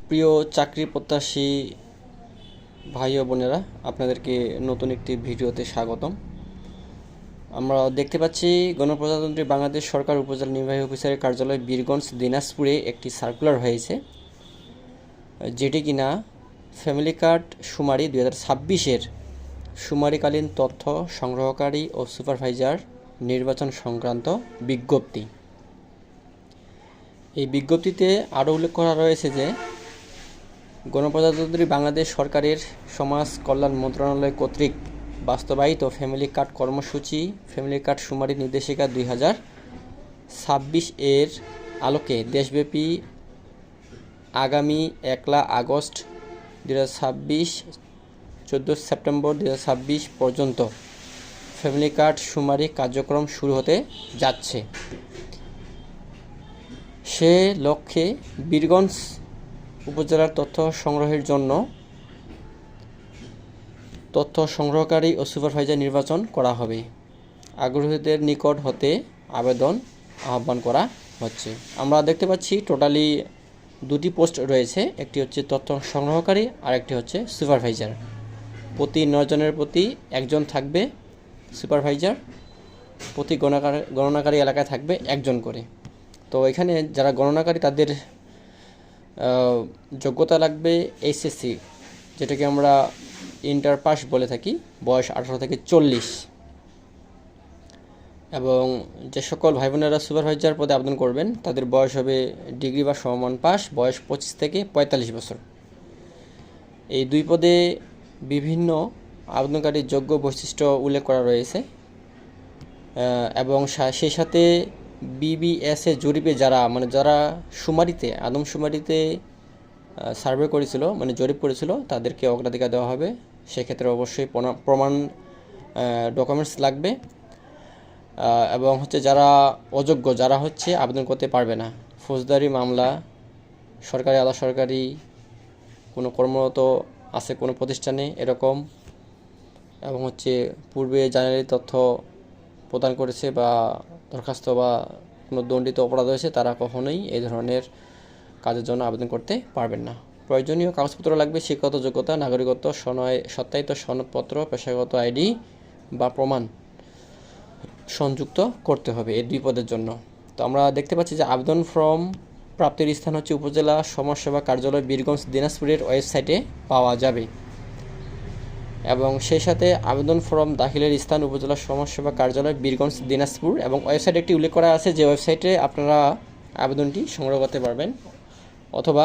প্রিয় চাকরি প্রত্যাশী ভাই ও বোনেরা, আপনাদেরকে নতুন একটি ভিডিওতে স্বাগতম। আমরা দেখতে পাচ্ছি গণপ্রজাতন্ত্রী বাংলাদেশ সরকার উপজেলা নির্বাহী অফিসারের কার্যালয় বীরগঞ্জ দিনাজপুরে একটি সার্কুলার হয়েছে, যেটি কিনা ফ্যামিলি কার্ড শুমারি 2026-এর শুমারিকালীন তথ্য সংগ্রহকারী ও সুপারভাইজার নির্বাচন সংক্রান্ত বিজ্ঞপ্তি। এই বিজ্ঞপ্তিতে আরও উল্লেখ করা রয়েছে যে গণপ্রজাতন্ত্রী বাংলাদেশ সরকারের সমাজ কল্যাণ মন্ত্রণালয় কর্তৃক বাস্তবায়িত ফ্যামিলি কার্ড কর্মসূচি ফ্যামিলি কার্ড শুমারি নির্দেশিকা 2026 এর আলোকে দেশব্যাপী আগামী 1 আগস্ট 2026 14 সেপ্টেম্বর 2026 পর্যন্ত ফ্যামিলি কার্ড শুমারি কার্যক্রম শুরু হতে যাচ্ছে। সে লক্ষ্যে বীরগঞ্জ উপজেলার তথ্য সংগ্রহের জন্য তথ্য সংগ্রহকারী ও সুপারভাইজার নির্বাচন করা হবে। আগ্রহীদের নিকট হতে আবেদন আহ্বান করা হচ্ছে। আমরা দেখতে পাচ্ছি টোটালি 2টি পোস্ট রয়েছে, একটি হচ্ছে তথ্য সংগ্রহকারী আর একটি হচ্ছে সুপারভাইজার। প্রতি 9 জনের প্রতি একজন থাকবে সুপারভাইজার, প্রতি গণনাকারী এলাকায় থাকবে একজন করে। তো এখানে যারা গণনাকারী তাদের যোগ্যতা লাগবে এইচএসসি, যেটাকে আমরা ইন্টার পাস বলে থাকি, বয়স 18 থেকে 40। এবং যে সকল ভাই বোনেরা সুপারভাইজার পদে আবেদন করবেন তাদের বয়স হবে ডিগ্রি বা সমমান পাস, বয়স 25 থেকে 45 বছর। এই 2 পদে বিভিন্ন আবেদনকারীর যোগ্য বৈশিষ্ট্য উল্লেখ করা রয়েছে এবং সেই সাথে বিবিএসএ জরিপে যারা শুমারিতে আদমশুমারিতে সার্ভে করেছিল, জরিপ করেছিল, তাদেরকে অগ্রাধিকার দেওয়া হবে। সেক্ষেত্রে অবশ্যই প্রমাণ ডকুমেন্টস লাগবে। এবং যারা অযোগ্য, যারা আবেদন করতে পারবে না, ফৌজদারি মামলা, সরকারি আধা সরকারি কোনো কর্মরত আছে কোনো প্রতিষ্ঠানে এরকম, এবং পূর্বে জানারি তথ্য প্রদান করেছে বা দরখাস্ত বা কোনো দণ্ডিত অপরাধ হয়েছে, তারা কখনোই এই ধরনের কাজের জন্য আবেদন করতে পারবেন না। প্রয়োজনীয় কাগজপত্র লাগবে শিক্ষাগত যোগ্যতা, নাগরিকত্ব, সত্যায়িত সনদপত্র, পেশাগত আইডি বা প্রমাণ সংযুক্ত করতে হবে এই 2 পদের জন্য। তো আমরা দেখতে পাচ্ছি যে আবেদন ফর্ম প্রাপ্তির স্থান উপজেলা সমাজসেবা কার্যালয় বীরগঞ্জ দিনাজপুরের ওয়েবসাইটে পাওয়া যাবে। এবং সেই সাথে আবেদন ফর্ম দাখিলের স্থান উপজেলা সমাজসেবা কার্যালয় বীরগঞ্জ দিনাজপুর, এবং ওয়েবসাইটে একটি উল্লেখ করা আছে যে ওয়েবসাইটে আপনারা আবেদনটি সংগ্রহ করতে পারবেন, অথবা